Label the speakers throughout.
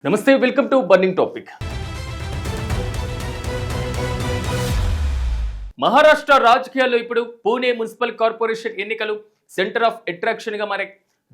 Speaker 1: నమస్తే, welcome to burning topic. Maharashtra రాజకీయాల్లో ఇప్పుడు పూణే మున్సిపల్ కార్పొరేషన్ ఎన్నికలు సెంటర్ ఆఫ్ అట్రాక్షన్ గా మారాయి.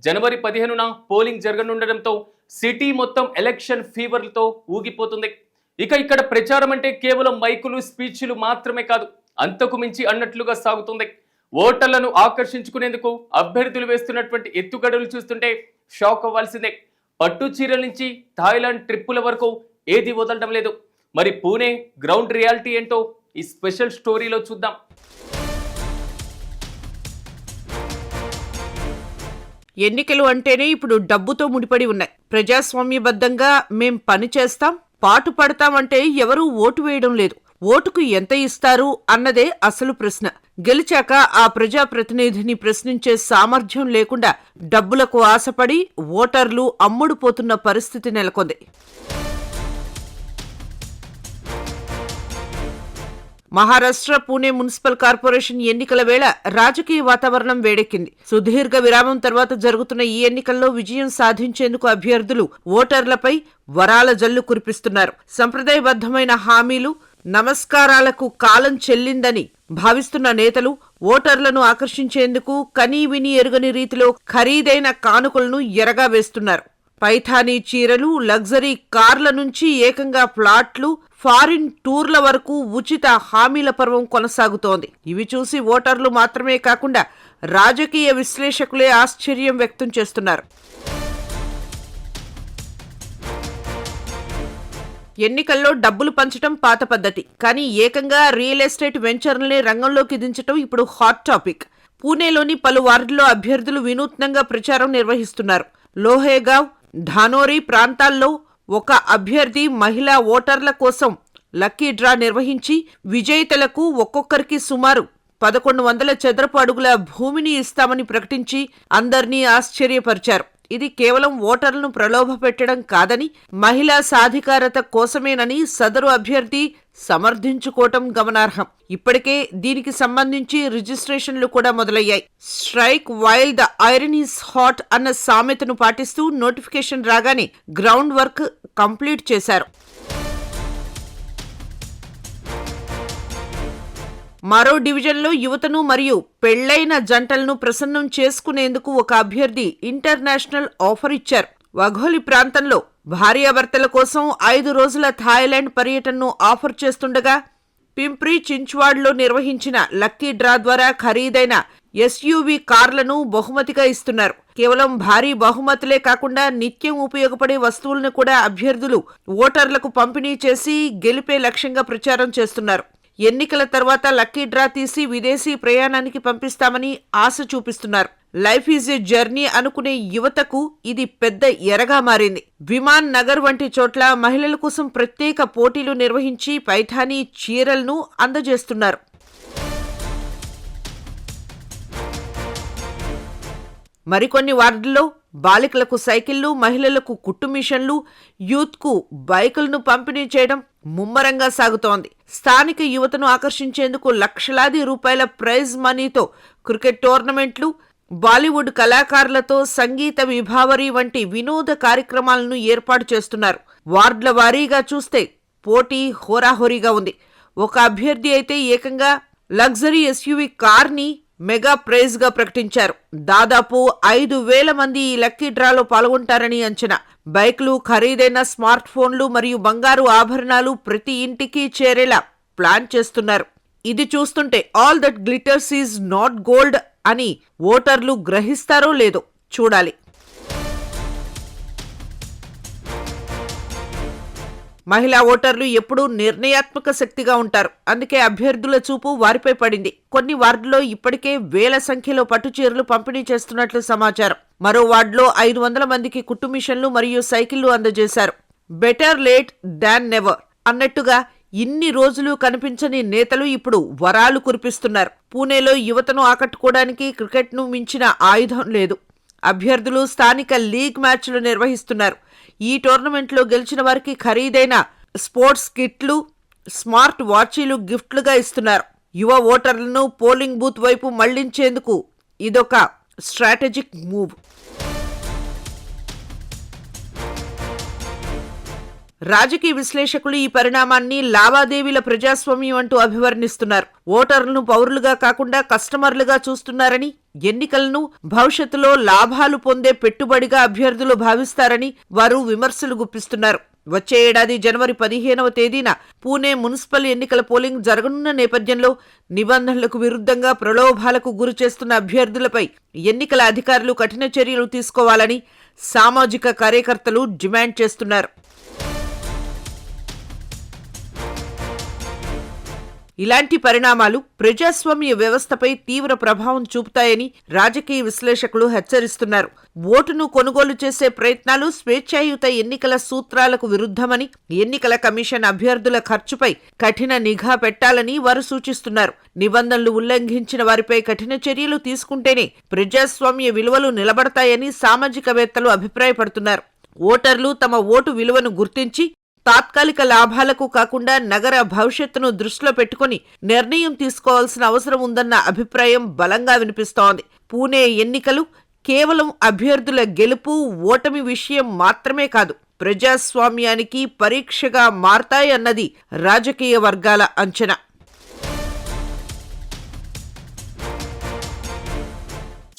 Speaker 1: జనవరి 15న పోలింగ్ జరగనుండడంతో సిటీ మొత్తం ఎలక్షన్ ఫీవర్లతో ఊగిపోతుంది. ఇక్కడ ప్రచారం అంటే కేవలం మైకులు, స్పీచ్లు మాత్రమే కాదు, అంతకు మించి అన్నట్లుగా సాగుతుంది. ఓటర్లను ఆకర్షించుకునేందుకు అభ్యర్థులు వేస్తున్నటువంటి ఎత్తుగడలు చూస్తుంటే షాక్ అవ్వాల్సిందే. పట్టు చీరల నుంచి థాయిలాండ్ ట్రిప్పుల వరకు ఏది వదలడం లేదు. మరి పూణే గ్రౌండ్ రియాలిటీ ఏంటో ఈ స్పెషల్ స్టోరీలో చూద్దాం.
Speaker 2: ఎన్నికలు అంటేనే ఇప్పుడు డబ్బుతో ముడిపడి ఉన్నాయి. ప్రజాస్వామ్యబద్ధంగా మేం పని చేస్తాం, పాటు పడతామంటే ఎవరూ ఓటు వేయడం లేదు. ఓటుకు ఎంత ఇస్తారు అన్నదే అసలు ప్రశ్న. గెలిచాక ఆ ప్రజాప్రతినిధిని ప్రశ్నించే సామర్థ్యం లేకుండా డబ్బులకు ఆశపడి ఓటర్లు అమ్ముడుపోతున్న పరిస్థితి నెలకొంది. మహారాష్ట్ర పూణే మున్సిపల్ కార్పొరేషన్ ఎన్నికల వేళ రాజకీయ వాతావరణం వేడెక్కింది. సుదీర్ఘ విరామం తర్వాత జరుగుతున్న ఈ ఎన్నికల్లో విజయం సాధించేందుకు అభ్యర్థులు ఓటర్లపై వరాల జల్లు కురిపిస్తున్నారు. సంప్రదాయబద్ధమైన హామీలు, నమస్కారాలకు కాలం చెల్లిందని భావిస్తున్న నేతలు ఓటర్లను ఆకర్షించేందుకు కనీ విని ఎరుగని రీతిలో ఖరీదైన కానుకలను ఎరగా వేస్తున్నారు. పైథానీ చీరలు, లగ్జరీ కార్ల నుంచి ఏకంగా ఫ్లాట్లు, ఫారిన్ టూర్ల వరకు ఉచిత హామీల పర్వం కొనసాగుతోంది. ఇవి చూసి ఓటర్లు మాత్రమే కాకుండా రాజకీయ విశ్లేషకులే ఆశ్చర్యం వ్యక్తం చేస్తున్నారు. ఎన్నికల్లో డబ్బులు పంచడం పాత పద్ధతి, కానీ ఏకంగా రియల్ ఎస్టేట్ వెంచర్లనే రంగంలోకి దించడం ఇప్పుడు హాట్ టాపిక్. పూణేలోని పలు వార్డుల్లో అభ్యర్థులు వినూత్నంగా ప్రచారం నిర్వహిస్తున్నారు. లోహేగావ్, ధానోరీ ప్రాంతాల్లో ఒక అభ్యర్థి మహిళా ఓటర్ల కోసం లక్కీ డ్రా నిర్వహించి విజేతలకు ఒక్కొక్కరికి సుమారు 1100 చదరపు అడుగుల భూమిని ఇస్తామని ప్రకటించి అందర్నీ ఆశ్చర్యపరిచారు. ఇది కేవలం ఓటర్లను ప్రలోభపెట్టడం కాదని, మహిళా సాధికారత కోసమేనని సదరు అభ్యర్థి సమర్థించుకోవటం గమనార్హం. ఇప్పటికే దీనికి సంబంధించి రిజిస్ట్రేషన్లు కూడా మొదలయ్యాయి. Strike while the iron is hot అన్న సామెతను పాటిస్తూ నోటిఫికేషన్ రాగానే గ్రౌండ్ వర్క్ కంప్లీట్ చేశారు. మరో డివిజన్లో యువతను మరియు పెళ్లైన జంటలను ప్రసన్నం చేసుకునేందుకు ఒక అభ్యర్థి ఇంటర్నేషనల్ ఆఫర్ ఇచ్చారు. వఘోలి ప్రాంతంలో భార్యాభర్తల కోసం 5 రోజుల థాయిలాండ్ పర్యటనను ఆఫర్ చేస్తుండగా పింప్రి చించ్వాడ్లో నిర్వహించిన లక్కీ డ్రా ద్వారా ఖరీదైన ఎస్యూవీ కార్లను బహుమతిగా ఇస్తున్నారు. కేవలం భారీ బహుమతులే కాకుండా నిత్యం ఉపయోగపడే వస్తువులను కూడా అభ్యర్థులు ఓటర్లకు పంపిణీ చేసి గెలిపే లక్ష్యంగా ప్రచారం చేస్తున్నారు. ఎన్నికల తర్వాత లక్కీ డ్రా తీసి విదేశీ ప్రయాణానికి పంపిస్తామని ఆశ చూపిస్తున్నారు. లైఫ్ ఈజ్ ఏ జర్నీ అనుకునే యువతకు ఇది పెద్ద ఎరగా మారింది. విమాన్ నగర్ వంటి చోట్ల మహిళల కోసం ప్రత్యేక పోటీలు నిర్వహించి పైఠానీ చీరలను అందజేస్తున్నారు. మరికొన్ని వార్డుల్లో బాలికలకు సైకిళ్లు, మహిళలకు కుట్టు మిషన్లు, యూత్కు బైకులను పంపిణీ చేయడం ముమ్మరంగా సాగుతోంది. స్థానిక యువతను ఆకర్షించేందుకు లక్షలాది రూపాయల ప్రైజ్ మనీతో క్రికెట్ టోర్నమెంట్లు, బాలీవుడ్ కళాకారులతో సంగీత విభావరి వంటి వినోద కార్యక్రమాలను ఏర్పాటు చేస్తున్నారు. వార్డుల వారీగా చూస్తే పోటీ హోరాహోరీగా ఉంది. ఒక అభ్యర్థి అయితే ఏకంగా లగ్జరీ ఎస్యూవీ కార్ని మెగా ప్రైజ్ గా ప్రకటించారు. దాదాపు 5,000 మంది ఈ లక్కీ డ్రాలో పాల్గొంటారని అంచనా. బైక్లు, ఖరీదైన స్మార్ట్ ఫోన్లు మరియు బంగారు ఆభరణాలు ప్రతి ఇంటికి చేరేలా ప్లాన్ చేస్తున్నారు. ఇది చూస్తుంటే all that glitters is not gold అని ఓటర్లు గ్రహిస్తారో లేదో చూడాలి. మహిళా ఓటర్లు ఎప్పుడూ నిర్ణయాత్మక శక్తిగా ఉంటారు. అందుకే అభ్యర్థుల చూపు వారిపై పడింది. కొన్ని వార్డుల్లో ఇప్పటికే వేల సంఖ్యలో పట్టుచీరలు పంపిణీ చేస్తున్నట్లు సమాచారం. మరో వార్డులో 500 మందికి కుట్టు మిషన్లు మరియు సైకిళ్లు అందజేశారు. బెటర్ లేట్ దాన్ నెవర్ అన్నట్టుగా ఇన్ని రోజులు కనిపించని నేతలు ఇప్పుడు వరాలు కురిపిస్తున్నారు. పూణేలో యువతను ఆకట్టుకోవడానికి క్రికెట్ను మించిన ఆయుధం లేదు. అభ్యర్థులు స్థానిక లీగ్ మ్యాచ్లు నిర్వహిస్తున్నారు. ఈ టోర్నమెంట్లో గెలిచిన వారికి ఖరీదైన స్పోర్ట్స్ కిట్లు, స్మార్ట్ వాచీలు గిఫ్ట్లుగా ఇస్తున్నారు. యువ ఓటర్లను పోలింగ్ బూత్ వైపు మళ్లించేందుకు ఇదొక స్ట్రాటజిక్ మూవ్. రాజకీయ విశ్లేషకులు ఈ పరిణామాన్ని లావాదేవీల ప్రజాస్వామ్యం అంటూ అభివర్ణిస్తున్నారు. ఓటర్లను పౌరులుగా కాకుండా కస్టమర్లుగా చూస్తున్నారని, ఎన్నికలను భవిష్యత్తులో లాభాలు పొందే పెట్టుబడిగా అభ్యర్థులు భావిస్తారని వారు విమర్శలు గుప్పిస్తున్నారు. వచ్చే ఏడాది జనవరి 15వ తేదీన పూణే మున్సిపల్ ఎన్నికల పోలింగ్ జరగనున్న నేపథ్యంలో నిబంధనలకు విరుద్ధంగా ప్రలోభాలకు గురి చేస్తున్న అభ్యర్థులపై ఎన్నికల అధికారులు కఠిన చర్యలు తీసుకోవాలని సామాజిక కార్యకర్తలు డిమాండ్ చేస్తున్నారు. ఇలాంటి పరిణామాలు ప్రజాస్వామ్య వ్యవస్థపై తీవ్ర ప్రభావం చూపుతాయని రాజకీయ విశ్లేషకులు హెచ్చరిస్తున్నారు. ఓటును కొనుగోలు చేసే ప్రయత్నాలు స్వేచ్ఛాయుత ఎన్నికల సూత్రాలకు విరుద్ధమని, ఎన్నికల కమిషన్ అభ్యర్థుల ఖర్చుపై కఠిన నిఘా పెట్టాలని వారు సూచిస్తున్నారు. నిబంధనలు ఉల్లంఘించిన వారిపై కఠిన చర్యలు తీసుకుంటేనే ప్రజాస్వామ్య విలువలు నిలబడతాయని సామాజికవేత్తలు అభిప్రాయపడుతున్నారు. ఓటర్లు తమ ఓటు విలువను గుర్తించి తాత్కాలిక లాభాలకు కాకుండా నగర భవిష్యత్తును దృష్టిలో పెట్టుకుని నిర్ణయం తీసుకోవాల్సిన అవసరం ఉందన్న అభిప్రాయం బలంగా వినిపిస్తోంది. పూణే ఎన్నికలు కేవలం అభ్యర్థుల గెలుపు ఓటమి విషయం మాత్రమే కాదు, ప్రజాస్వామ్యానికి పరీక్షగా మారతాయన్నది రాజకీయ వర్గాల అంచనా.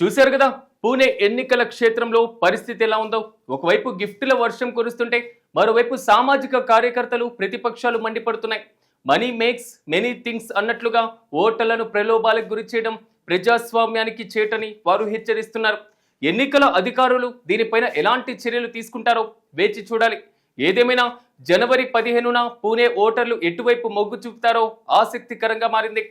Speaker 1: చూశారు కదా పూణే ఎన్నికల క్షేత్రంలో పరిస్థితి ఎలా ఉందో. ఒకవైపు గిఫ్టుల వర్షం కురుస్తుంటే మరోవైపు సామాజిక కార్యకర్తలు ప్రతిపక్షాలు మండిపడుతున్నాయి. మనీ మేక్స్ మెనీ థింగ్స్ అన్నట్లుగా ఓటర్లను ప్రలోభాలకు గురి చేయడం ప్రజాస్వామ్యానికి చేటని వారు హెచ్చరిస్తున్నారు. ఎన్నికల అధికారులు దీనిపైన ఎలాంటి చర్యలు తీసుకుంటారో వేచి చూడాలి. ఏదేమైనా జనవరి 15న పూణే ఓటర్లు ఎటువైపు మొగ్గు చూపుతారో ఆసక్తికరంగా మారింది.